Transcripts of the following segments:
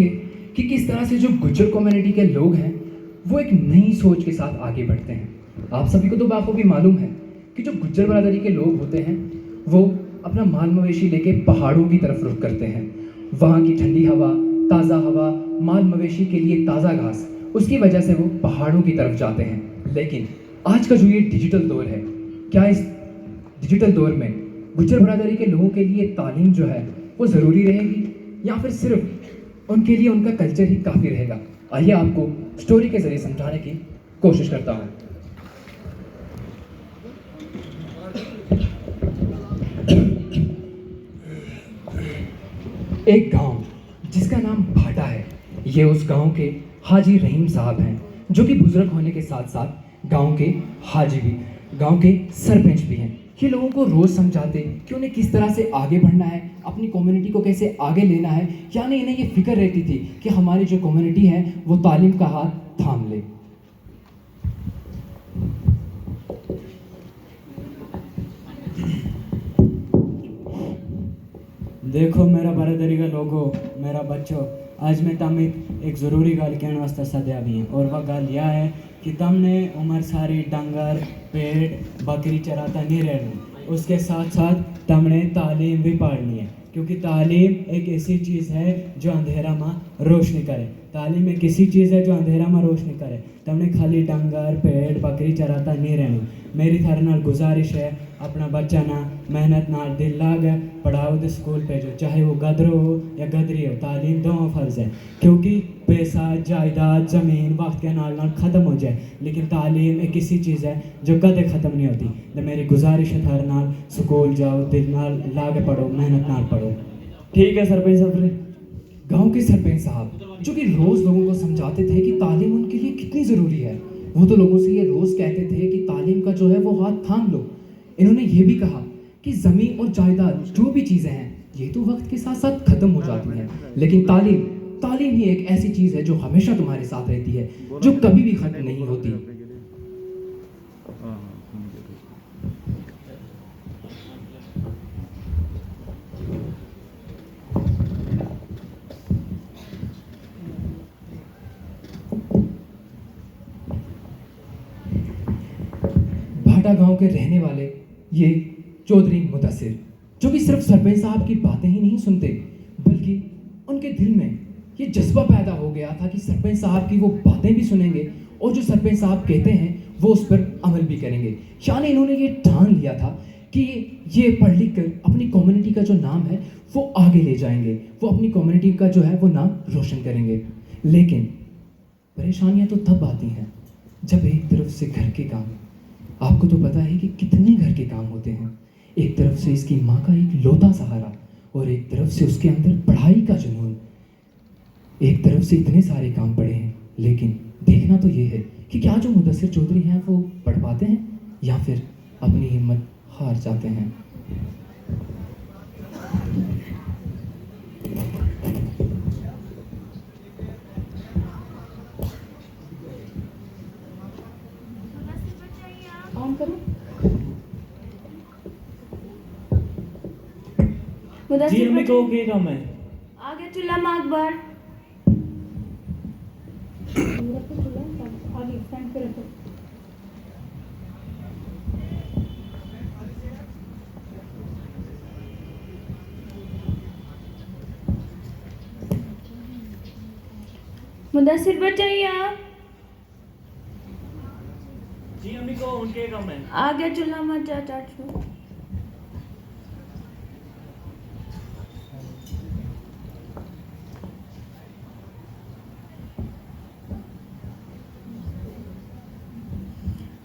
देखेंगे कि किस तरह से जो गुज्जर कम्युनिटी के लोग हैं वो एक नई सोच के साथ आगे बढ़ते हैं। आप सभी को तो बाखूबी मालूम है कि जो गुज्जर बरादरी के लोग होते हैं वो अपना माल मवेशी लेके पहाड़ों की तरफ रुख करते हैं। वहाँ की ठंडी हवा, ताज़ा हवा, माल मवेशी के लिए ताज़ा घास, उसकी वजह से वो पहाड़ों की तरफ जाते हैं। लेकिन आज का जो ये डिजिटल दौर है, क्या इस डिजिटल दौर में गुज्जर बरादरी के लोगों के लिए तालीम जो है वो ज़रूरी रहेगी या फिर सिर्फ उनके लिए उनका कल्चर ही काफ़ी रहेगा? आइए आपको स्टोरी के ज़रिए समझाने की कोशिश करता हूँ। एक गांव जिसका नाम भाटा है, ये उस गांव के हाजी रहीम साहब हैं, जो कि बुजुर्ग होने के साथ साथ गांव के हाजी भी, गांव के सरपंच भी हैं। ये लोगों को रोज़ समझाते कि उन्हें किस तरह से आगे बढ़ना है, अपनी कम्युनिटी को कैसे आगे लेना है। यानी इन्हें ये फिक्र रहती थी कि हमारी जो कम्युनिटी है वो तालीम का हाथ थाम ले। देखो मेरा बरादरी का लोगो, मेरा बच्चों, आज मैं तमित एक ज़रूरी गाल कहने वास्ते सद्या भी हैं। और वह गाल यह है कि तुमने उम्र सारी डंगर पेड़ बकरी चराता नहीं रहना, उसके साथ साथ तुमने तालीम भी पढ़नी है, क्योंकि तालीम एक ऐसी चीज़ है जो अंधेरा में रोशनी करे। तालीम एक ऐसी चीज़ है जो अंधेरा में रोशनी करे। तुमने खाली डंगर पेड़ बकरी चराता नहीं रहना। मेरी थारे नाल गुजारिश है, अपना बच्चा ना मेहनत नाल दिल लागे पढ़ाओ तो स्कूल भेजो, चाहे वो गदरो हो या गदरी हो। तालीम दोनों फ़र्ज़ है, क्योंकि पैसा जायदाद ज़मीन वक्त के नाल नाल ख़त्म हो जाए, लेकिन तालीम एक ऐसी चीज़ है जो कदे ख़त्म नहीं होती। तो मेरी गुजारिश है थारे नाल, स्कूल जाओ, दिल नाल लागे पढ़ो, मेहनत नाल पढ़ो। ठीक है सरपंच साहब। गांव के सरपंच साहब जो कि रोज़ लोगों को समझाते थे कि तालीम उनके लिए कितनी ज़रूरी है, वो तो लोगों से ये रोज़ कहते थे कि तालीम का जो है वो हाथ थाम लो। इन्होंने ये भी कहा कि ज़मीन और जायदाद जो भी चीज़ें हैं ये तो वक्त के साथ साथ ख़त्म हो जाती हैं, लेकिन तालीम तालीम ही एक ऐसी चीज़ है जो हमेशा तुम्हारे साथ रहती है, जो कभी भी ख़त्म नहीं होती। भाटा गांव के रहने वाले ये चौधरी मुदस्सिर, जो कि सिर्फ सरपंच साहब की बातें ही नहीं सुनते, बल्कि उनके दिल में ये जज्बा पैदा हो गया था कि सरपंच साहब की वो बातें भी सुनेंगे और जो सरपंच साहब कहते हैं वो उस पर अमल भी करेंगे। यानी इन्होंने ये ठान लिया था कि ये पढ़ लिख कर अपनी कम्युनिटी का जो नाम है वो आगे ले जाएंगे, वो अपनी कम्युनिटी का जो है वो नाम रोशन करेंगे। लेकिन परेशानियां तो तब आती हैं जब एक तरफ से घर के काम, आपको तो पता है कि कितने घर के काम होते हैं। एक तरफ से इसकी माँ का एक लौता सहारा और एक तरफ से उसके अंदर पढ़ाई का जुनून। एक तरफ से इतने सारे काम पड़े हैं, लेकिन देखना तो ये है कि क्या जो मुदस्सिर चौधरी हैं वो पढ़ पाते हैं या फिर अपनी हिम्मत हार जाते हैं। जी हमें कहो क्या काम है? आगे चूल्हा माग बार आगे फ्रंट पे रखो। मुदस्सिर बचाइए आप। जी हमें कहो उनके काम है। आगे चूल्हा मत जा चाचू।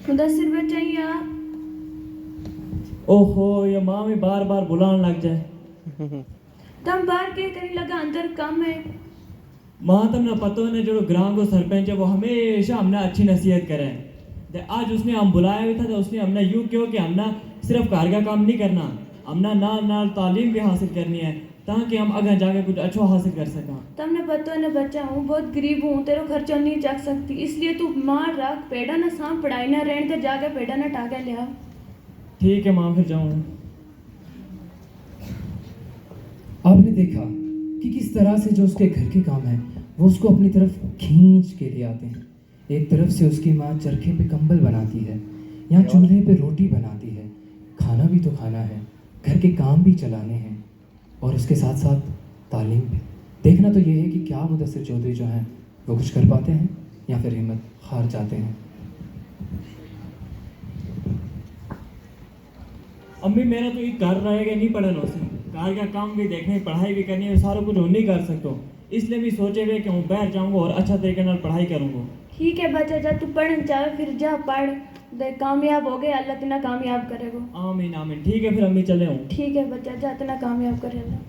मुदस्सिर बचाइए आप। ओहो ये माँ में बार बार बुलाने लग जाए। तम बाहर के कहीं लगा अंदर कम है। माँ तुमने पता है जो ग्राम को सरपंच है वो हमेशा हमने अच्छी नसीहत करे। आज उसने हम बुलाया भी था तो उसने हमने यूँ क्यों कि हमने सिर्फ घर का काम नहीं करना, हमने नाल नाल तालीम भी हासिल करनी है ताकि हम आगे जाके कुछ अच्छा हासिल कर सका। तुमने पता है ना बच्चा हूँ, बहुत गरीब हूँ, तेरा खर्चा नहीं चक सकती, इसलिए तू मार रख पेड़ा ना सांप पढ़ाई ना रहने ते जाके पेड़ा ना टाके लिया। ठीक है माँ फिर जाऊँ। आपने देखा कि किस तरह से जो उसके घर के काम हैं वो उसको अपनी तरफ खींच के ले आते हैं। एक तरफ से उसकी माँ चरखे पे कंबल बनाती है, यहाँ चूल्हे पे रोटी बनाती है, खाना भी तो खाना है, घर के काम भी चलाने हैं और उसके साथ साथ तालीम भी। देखना तो ये है कि क्या मुदस्सिर चौधरी जो हैं वो कुछ कर पाते हैं या फिर हिम्मत हार जाते हैं। अम्मी मेरा तो ये कर रहेगा नहीं पढ़न से कार का काम भी देखने पढ़ाई भी करनी है, सारा कुछ नहीं कर सकता, इसलिए भी सोचे हुए कि मैं बाहर जाऊंगा और अच्छा तरीके नाल पढ़ाई करूंगा। ठीक है बच्चा, जा तू पढ़ना चाहे फिर जा पढ़, देख कामयाब हो गए अल्लाह तेना कामयाब करेगा। आमीन आमीन। ठीक है फिर अम्मी चले हूँ। ठीक है बच्चा, जा तेना कामयाब करे अल्लाह।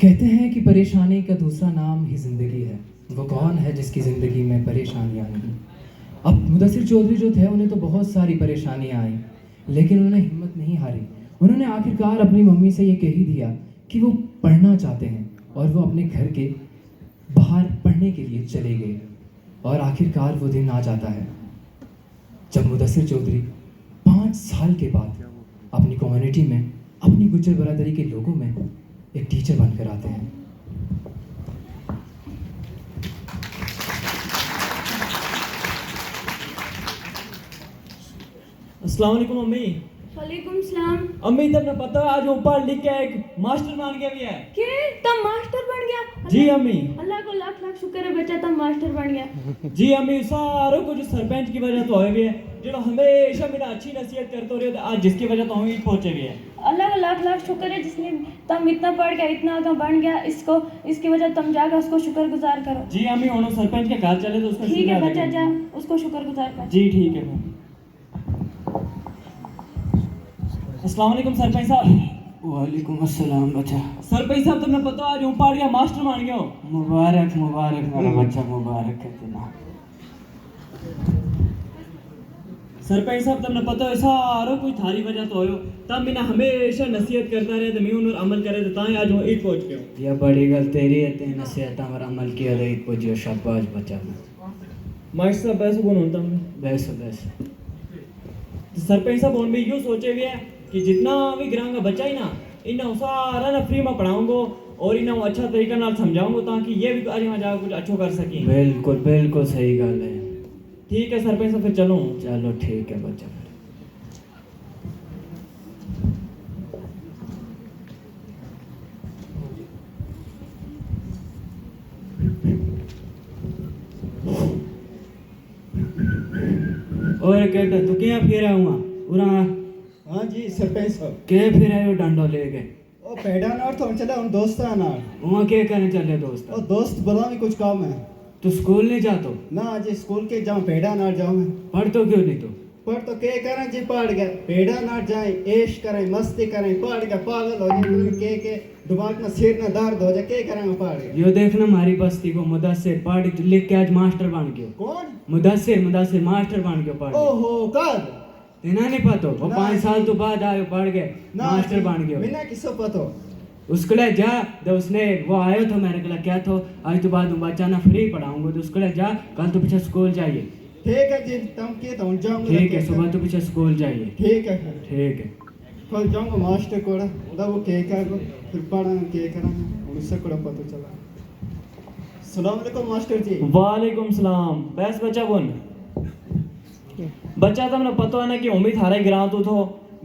कहते हैं कि परेशानी का दूसरा नाम ही ज़िंदगी है। वो कौन है जिसकी ज़िंदगी में परेशानियां नहीं। अब मुदस्सिर चौधरी जो थे उन्हें तो बहुत सारी परेशानियां आई, लेकिन उन्होंने हिम्मत नहीं हारी। उन्होंने आखिरकार अपनी मम्मी से ये कह ही दिया कि वो पढ़ना चाहते हैं और वो अपने घर के बाहर पढ़ने के लिए चले गए। और आखिरकार वो दिन आ जाता है जब मुदस्सिर चौधरी 5 साल के बाद अपनी कम्युनिटी में, अपनी गुज्जर बरादरी के लोगों में एक टीचर बनकर आते हैं। अस्सलाम वालेकुम अम्मी। वालेकुम सलाम। अम्मी तब ना पता है आज वो पढ़ लिख के एक मास्टर बन गया भी है। के तब मास्टर बन गया? जी अम्मी। अल्लाह को लाख लाख शुक्र है बच्चा तब मास्टर बन गया। जी अम्मी, सारो कुछ सरपंच की वजह तो होए भी है, जो हमेशा मेरा अच्छी नसीहत करते रहे, आज जिसकी वजह तो हम ही पहुंचे भी है। अल्लाह का लाख लाख शुक्र है जिसने तुम इतना पढ़ गया, इतना आगे बन गया, इसकी वजह तुम जाकर उसको शुक्रगुजार करो। जी अम्मी, उन्होंने सरपंच के घर चले तो उसका ठीक है शुक्र बच्चा, अदा जा करेंगे। उसको शुक्रगुजार कर। जी ठीक है। अस्सलाम वालेकुम सरपंच साहब। वालेकुम अस्सलाम बच्चा। सरपंच साहब तुमने पता आज ऊपर गया मास्टर बन गया हो। मुबारक मुबारक मेरा बच्चा, मुबारक है तेना। सरपंच साहब तुमने पता है सारो कुछ थारी वजह तो हो, तब मैंने हमेशा नसीहत करता रहे तो मैं उन अमल करे तो ताई आज वो ईद पहुंच गया। ये बड़ी गल तेरी है, ते नसीहत और अमल किया दे इत पुजियो, शाबाश बच्चा। मास्टर साहब बैसो कौन होता मैं बैस बैस। सरपंच साहब उन भी यूँ सोचे हुए है कि जितना भी ग्राम का बच्चा ही ना इन्हें सारा ना फ्री में पढ़ाऊंगा और इन्हें अच्छा तरीका नाल समझाऊंगा ताकि ये भी आज वहाँ जाकर कुछ अच्छा कर सकें। बिल्कुल बिल्कुल सही गल है। ठीक है सरपंच साहब फिर चलो। चलो ठीक है बच्चा। और कहता तू क्या फिर आऊँगा उरा? हाँ जी सरपंच साहब। के फिर आयो डंडो लेके? ओ पेड़ा नार तो चला उन दोस्त नार। वहाँ क्या करने चले दोस्त? ओ दोस्त बता भी कुछ काम है। तू स्कूल नहीं जातो? ना जी स्कूल के जाऊँ पेड़ा नार जाऊँ मैं। पढ़ तो क्यों नहीं तू? पर तो के करें जी पढ़ गए पेड़ा नार जाए ऐश करें मस्ती करें पढ़ गए पागल हो जाए के दिमाग में सिर न दर्द हो जाए के करेंगे पढ़ गए। यो देखना हमारी बस्ती को मुदस्सिर पढ़ लिख के आज मास्टर बन गयो। कौन? मुदस्सिर मुदस्सिर मास्टर बन गयो पढ़। ओहो कब? तेना नहीं पता वो ना। 5 साल तो बाद आयो पढ़ के मास्टर बन गयो। बिना किसको पता। उसके लिए जा तो उसने वो आयो तो मेरे को क्या तो आज तो बाद बच्चा ना फ्री पढ़ाऊंगा तो उसके लिए जा कल तो पीछे स्कूल जाइए। ठीक है जी तुम के तो जाऊंगा। ठीक है सुबह तो पीछे स्कूल जाइए। ठीक है फिर ठीक है। कल जाऊंगा मास्टर को उधर वो के करेंगे फिर पढ़ा के करेंगे उससे को पता चला। अस्सलाम वालेकुम मास्टर जी। वालेकुम सलाम। बैस बच्चा बोन बच्चा तुमने पता है ना कि उम्मीद हारे गिरा तू तो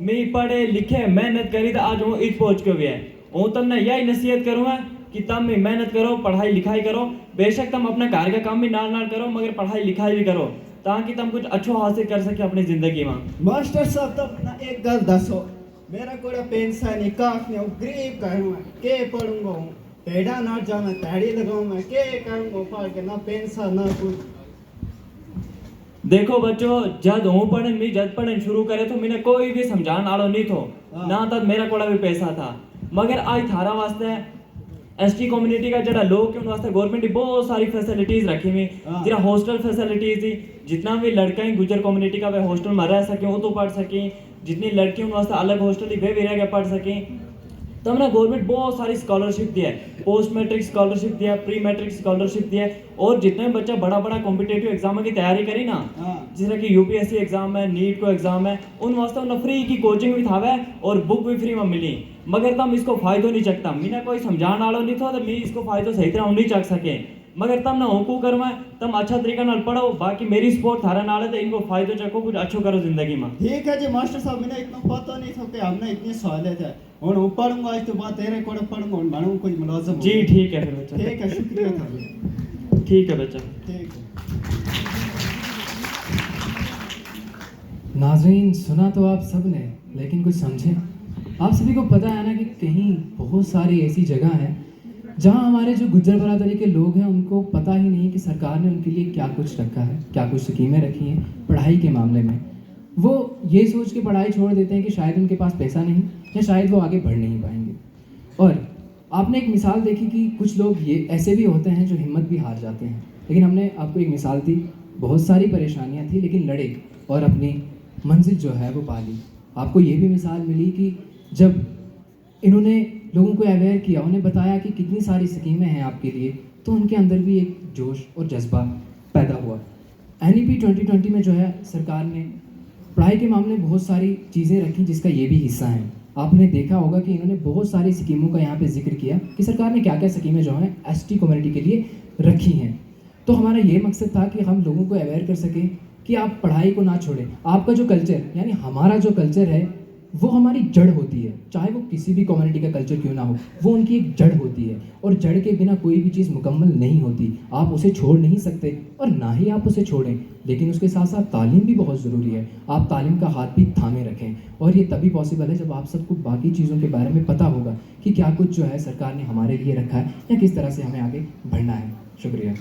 मैं पढ़े लिखे मेहनत करी तो आज वो ईद पहुंच के हुए है। वो तुमने यही नसीहत करूँगा कि तुम भी मेहनत करो, पढ़ाई लिखाई करो, बेशक तुम अपने घर का काम भी नाल नाल करो मगर पढ़ाई लिखाई भी करो ताकि तुम कुछ अच्छा हासिल कर सके अपनी जिंदगी में। मास्टर साहब तो अपना एक गल दसो मेरा कोड़ा पेंशन नहीं काफ नहीं गरीब कहूँ के पढ़ूंगा हूँ पेड़ा ना जाऊँ मैं ताड़ी लगाऊँ मैं के करूँगा पढ़ के ना पेंशन ना कुछ। देखो बच्चों जब हूँ पढ़न मैं जब पढ़न शुरू करे तो मैंने कोई भी समझान आड़ो नहीं थो ना तब मेरा कोड़ा भी पैसा था मगर आज थारा वास्ते एसटी कम्युनिटी का जरा लोग के उन वास्ते गवर्नमेंट ने बहुत सारी फैसिलिटीज रखी हुई जरा हॉस्टल फैसिलिटीज थी जितना भी लड़का ही गुजर कम्युनिटी का वे हॉस्टल में रह सके वो तो पढ़ सकें जितनी लड़की उन वास्ते अलग हॉस्टल वे भी रह के पढ़ सकें तो हमने गवर्नमेंट बहुत सारी स्कॉलरशिप दिया है, पोस्ट मैट्रिक स्कॉलरशिप दिया है, प्री मैट्रिक स्कॉलरशिप दिया है, और जितने भी बच्चा बड़ा बड़ा कॉम्पिटेटिव एग्जाम की तैयारी करी ना, हाँ। जिस तरह की यूपीएससी एग्जाम है, नीट को एग्जाम है, उन वास्ते उन्हें फ्री की कोचिंग भी थावे और बुक भी फ्री में मिली, मगर तम इसको फायदो नहीं चकता, मीना कोई समझाने वालों नहीं था तो मैं इसको फायदो सही तरह नहीं चक सके, मगर तम ना होकू करवा, तम अच्छा तरीका नाल पढ़ो, बाकी मेरी सपोर्ट थारा नाल है तो इनको फायदो चको, कुछ अच्छो करो जिंदगी में। ठीक है जी मास्टर साहब, मैंने इतना पता नहीं था कि हमने इतनी सहूलियत है, और वो पढ़ूंगा आज तो बात तेरे को पढ़ूंगा और बनूंगा कोई मुलाजिम। जी ठीक है फिर बच्चा, ठीक है, शुक्रिया था। ठीक है बच्चा। ठीक है। नाज़रीन, सुना तो आप सब ने, लेकिन कुछ समझे? आप सभी को पता है ना कि कहीं बहुत सारी ऐसी जगह हैं जहां हमारे जो गुज्जर बरादरी के लोग हैं उनको पता ही नहीं कि सरकार ने उनके लिए क्या कुछ रखा है, क्या कुछ स्कीमें रखी हैं पढ़ाई के मामले में। वो ये सोच के पढ़ाई छोड़ देते हैं कि शायद उनके पास पैसा नहीं, या शायद वो आगे बढ़ नहीं पाएंगे। और आपने एक मिसाल देखी कि कुछ लोग ये ऐसे भी होते हैं जो हिम्मत भी हार जाते हैं, लेकिन हमने आपको एक मिसाल दी, बहुत सारी परेशानियां थी लेकिन लड़े और अपनी मंजिल जो है वो पा ली। आपको ये भी मिसाल मिली कि जब इन्होंने लोगों को अवेयर किया, उन्हें बताया कि कितनी सारी स्कीमें हैं आपके लिए, तो उनके अंदर भी एक जोश और जज्बा पैदा हुआ। NEP 2020 में जो है सरकार ने पढ़ाई के मामले में बहुत सारी चीज़ें रखी जिसका ये भी हिस्सा है। आपने देखा होगा कि इन्होंने बहुत सारी स्कीमों का यहाँ पे जिक्र किया कि सरकार ने क्या क्या स्कीमें जो हैं ST कम्युनिटी के लिए रखी हैं। तो हमारा ये मकसद था कि हम लोगों को अवेयर कर सकें कि आप पढ़ाई को ना छोड़ें। आपका जो कल्चर, यानी हमारा जो कल्चर है, वो हमारी जड़ होती है, चाहे वो किसी भी कम्युनिटी का कल्चर क्यों ना हो, वो उनकी एक जड़ होती है, और जड़ के बिना कोई भी चीज़ मुकम्मल नहीं होती। आप उसे छोड़ नहीं सकते और ना ही आप उसे छोड़ें, लेकिन उसके साथ साथ तालीम भी बहुत ज़रूरी है। आप तालीम का हाथ भी थामे रखें, और ये तभी पॉसिबल है जब आप सबको बाकी चीज़ों के बारे में पता होगा कि क्या कुछ जो है सरकार ने हमारे लिए रखा है या किस तरह से हमें आगे बढ़ना है। शुक्रिया।